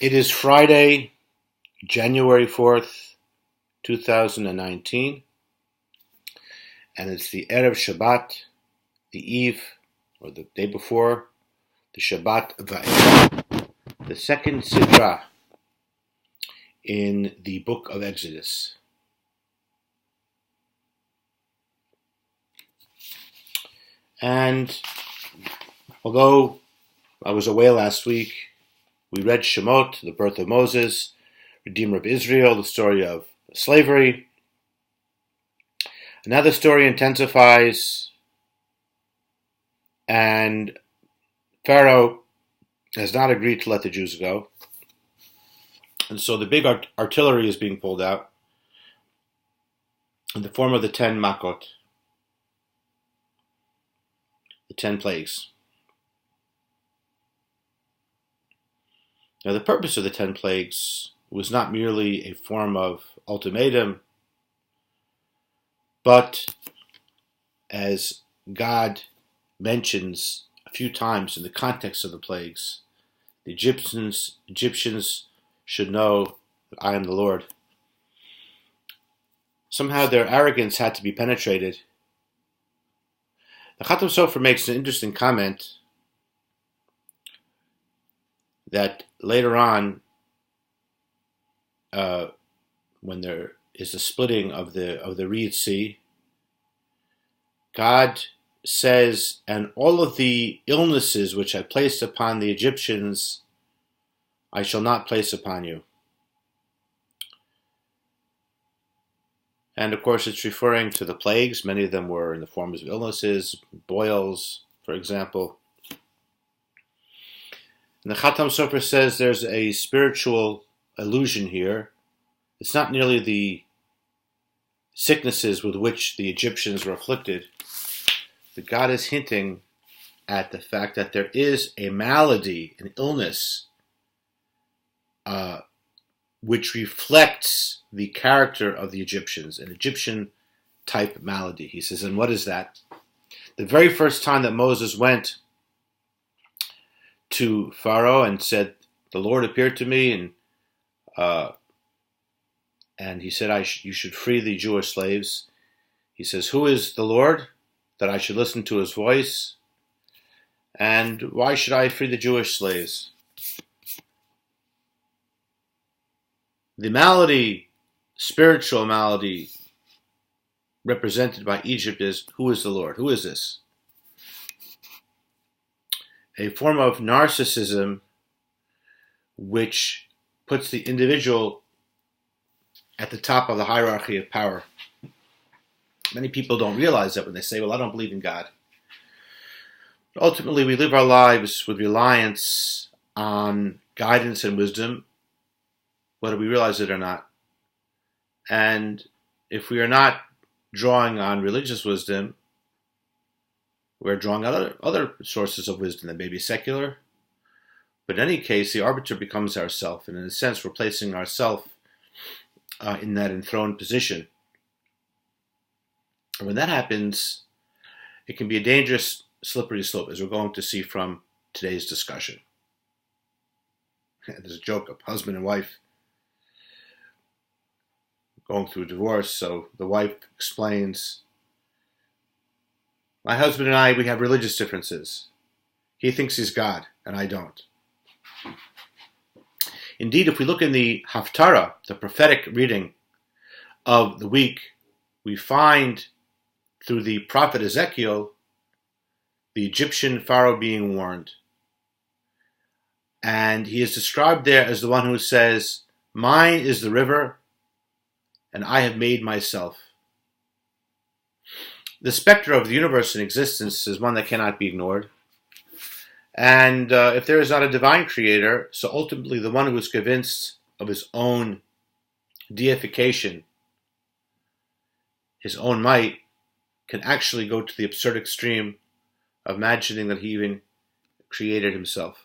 It is Friday, January 4th, 2019, and it's the Erev Shabbat, the Eve, or the day before, the Shabbat Vaera, the second Sidra in the book of Exodus. And although I was away last week, we read Shemot, the birth of Moses, Redeemer of Israel, the story of slavery. And now the story intensifies, and Pharaoh has not agreed to let the Jews go. And so the big artillery is being pulled out in the form of the 10 makot, the 10 plagues. Now the purpose of the 10 plagues was not merely a form of ultimatum, but as God mentions a few times in the context of the plagues, the Egyptians should know that I am the Lord. Somehow their arrogance had to be penetrated. The Khatam Sofer makes an interesting comment that later on, when there is a splitting of the Reed Sea, God says, and all of the illnesses which I placed upon the Egyptians, I shall not place upon you. And of course it's referring to the plagues. Many of them were in the forms of illnesses, boils, for example. And the Khatam Sofer says there's a spiritual allusion here. It's not merely the sicknesses with which the Egyptians were afflicted, but God is hinting at the fact that there is a malady, an illness, which reflects the character of the Egyptians, an Egyptian-type malady. He says, and what is that? The very first time that Moses went to Pharaoh and said, the Lord appeared to me, and he said, you should free the Jewish slaves. He says, who is the Lord, that I should listen to his voice? And why should I free the Jewish slaves? The malady, spiritual malady, represented by Egypt is, who is the Lord? Who is this? A form of narcissism which puts the individual at the top of the hierarchy of power. Many people don't realize that when they say, well, I don't believe in God. But ultimately, we live our lives with reliance on guidance and wisdom, whether we realize it or not. And if we are not drawing on religious wisdom, we're drawing on other sources of wisdom that may be secular. But in any case, the arbiter becomes ourself, and in a sense, we're placing ourself in that enthroned position. And when that happens, it can be a dangerous, slippery slope, as we're going to see from today's discussion. There's a joke of husband and wife going through a divorce, so the wife explains, my husband and I, we have religious differences. He thinks he's God, and I don't. Indeed, if we look in the Haftarah, the prophetic reading of the week, we find through the prophet Ezekiel the Egyptian Pharaoh being warned. And he is described there as the one who says, mine is the river, and I have made myself. The specter of the universe in existence is one that cannot be ignored. And if there is not a divine creator, so ultimately the one who is convinced of his own deification, his own might, can actually go to the absurd extreme of imagining that he even created himself.